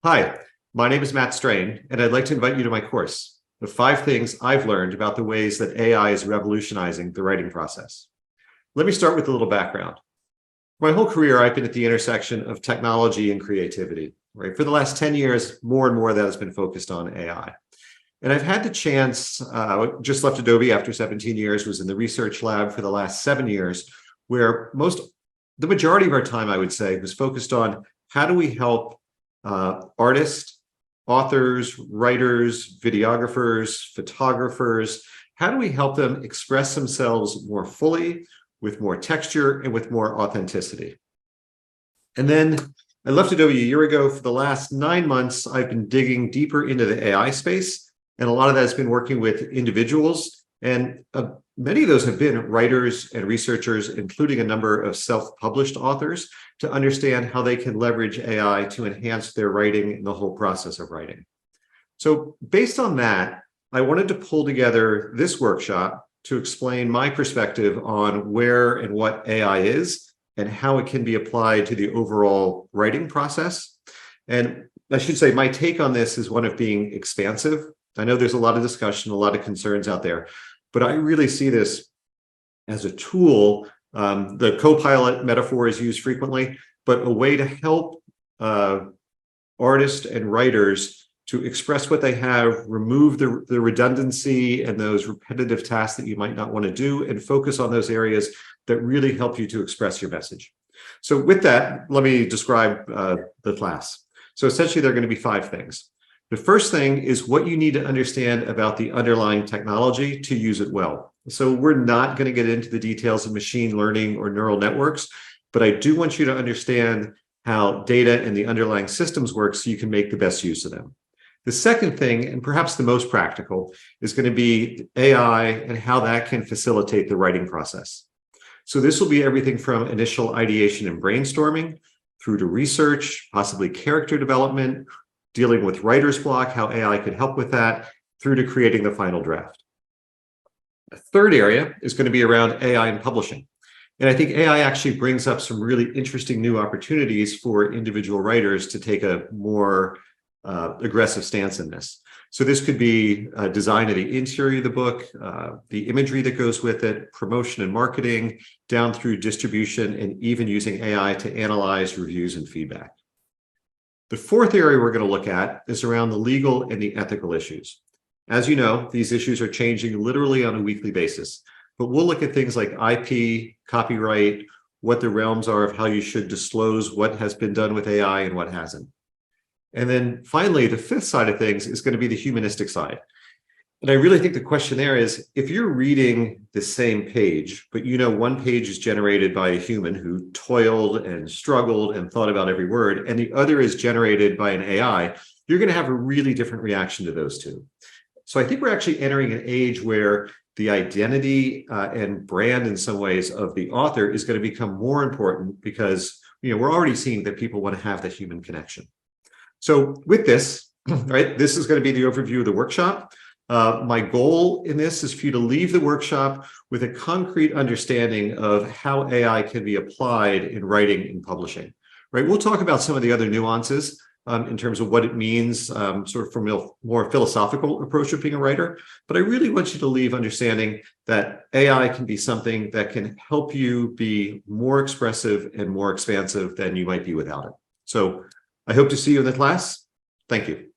Hi, my name is Matt Strain, and I'd like to invite you to my course, The 5 Things I've Learned About the Ways that AI is Revolutionizing the Writing Process. Let me start with a little background. My whole career, I've been at the intersection of technology and creativity. Right? For the last 10 years, more and more of that has been focused on AI. And I've had the chance, just left Adobe after 17 years, was in the research lab for the last 7 years, where the majority of our time, I would say, was focused on how do we help artists, authors, writers, videographers, photographers, how do we help them express themselves more fully, with more texture, and with more authenticity? And then I left Adobe a year ago. For the last 9 months, I've been digging deeper into the AI space, and a lot of that has been working with individuals, and many of those have been writers and researchers, including a number of self-published authors, to understand how they can leverage AI to enhance their writing and the whole process of writing. So based on that, I wanted to pull together this workshop to explain my perspective on where and what AI is and how it can be applied to the overall writing process. And I should say my take on this is one of being expansive. I know there's a lot of discussion, a lot of concerns out there, but I really see this as a tool. The co-pilot metaphor is used frequently, but a way to help artists and writers to express what they have, remove the redundancy and those repetitive tasks that you might not want to do, and focus on those areas that really help you to express your message. So with that, let me describe the class. So essentially, there are going to be 5 things. The first thing is what you need to understand about the underlying technology to use it well. So we're not going to get into the details of machine learning or neural networks, but I do want you to understand how data and the underlying systems work so you can make the best use of them. The second thing, and perhaps the most practical, is going to be AI and how that can facilitate the writing process. So this will be everything from initial ideation and brainstorming through to research, possibly character development, dealing with writer's block, how AI could help with that, through to creating the final draft. A third area is going to be around AI and publishing. And I think AI actually brings up some really interesting new opportunities for individual writers to take a more aggressive stance in this. So this could be design of the interior of the book, the imagery that goes with it, promotion and marketing, down through distribution, and even using AI to analyze reviews and feedback. The fourth area we're going to look at is around the legal and the ethical issues. As you know, these issues are changing literally on a weekly basis, but we'll look at things like IP, copyright, what the realms are of how you should disclose what has been done with AI and what hasn't. And then finally, the fifth side of things is going to be the humanistic side. And I really think the question there is, if you're reading the same page, but you know one page is generated by a human who toiled and struggled and thought about every word, and the other is generated by an AI, you're going to have a really different reaction to those two. So I think we're actually entering an age where the identity and brand in some ways of the author is going to become more important because we're already seeing that people want to have that human connection. So with this, right, this is going to be the overview of the workshop. My goal in this is for you to leave the workshop with a concrete understanding of how AI can be applied in writing and publishing. Right? We'll talk about some of the other nuances in terms of what it means, sort of from a more philosophical approach of being a writer. But I really want you to leave understanding that AI can be something that can help you be more expressive and more expansive than you might be without it. So I hope to see you in the class. Thank you.